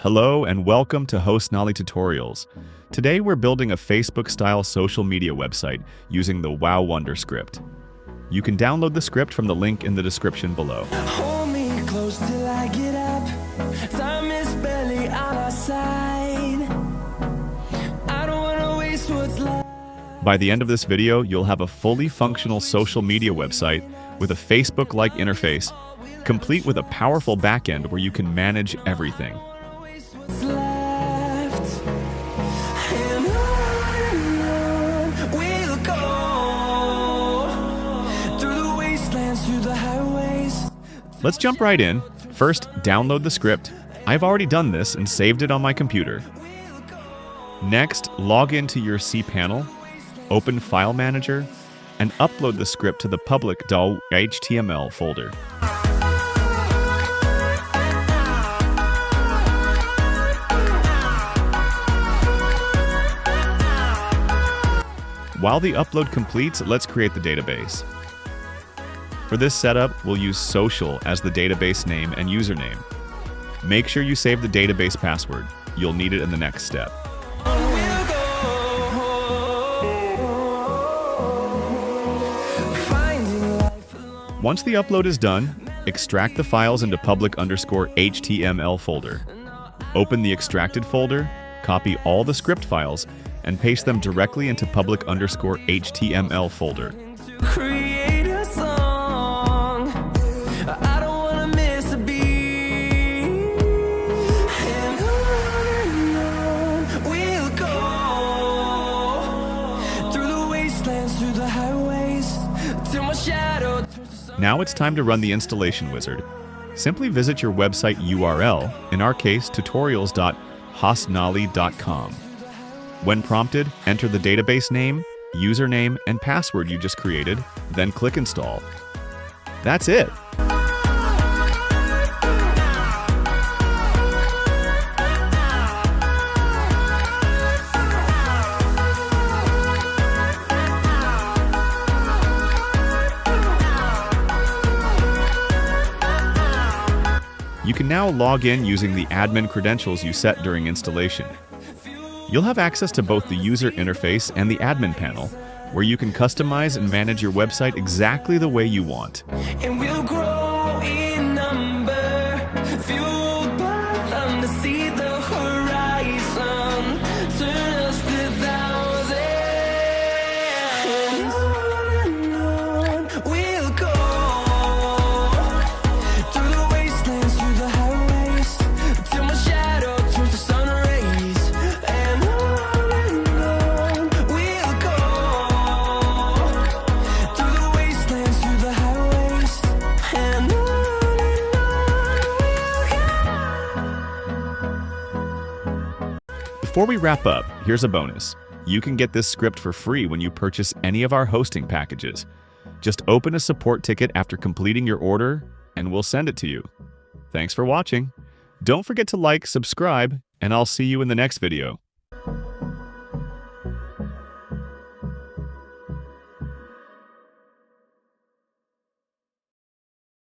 Hello and welcome to Hostnali tutorials. Today we're building a Facebook-style social media website using the Wow Wonder script. You can download the script from the link in the description below. Hold me close till I get up. Time is barely on our side. I don't wanna waste what's left. By the end of this video, you'll have a fully functional social media website with a Facebook-like interface, complete with a powerful backend where you can manage everything. What's left. And on we'll go. Through the wastelands, through the highways. Let's jump right in. First, download the script. I've already done this and saved it on my computer. Next, log into your cPanel, open File Manager, and upload the script to the public .html folder. While the upload completes, let's create the database. For this setup, we'll use social as the database name and username. Make sure you save the database password. You'll need it in the next step. Once the upload is done, extract the files into public_HTML folder. Open the extracted folder, copy all the script files, and paste them directly into public_HTML folder. Create a song. I don't wanna miss a beat. And on we'll go. Through the wastelands, through the highways, till my shadow. Now it's time to run the installation wizard. Simply visit your website URL, in our case tutorials.hostnali.com. When prompted, enter the database name, username, and password you just created, then click Install. That's it! You can now log in using the admin credentials you set during installation. You'll have access to both the user interface and the admin panel, where you can customize and manage your website exactly the way you want. And we'll grow in number, fueled by them to see the horizon, turn us to thousands. And on we'll go, through the wastelands, through the highways, till my shadow turns to sun rays. And on we'll go, through the wastelands, through the highways. And on we'll go. Before we wrap up, here's a bonus. You can get this script for free when you purchase any of our hosting packages. Just open a support ticket after completing your order, and we'll send it to you. Thanks for watching. Don't forget to like, subscribe, and I'll see you in the next video.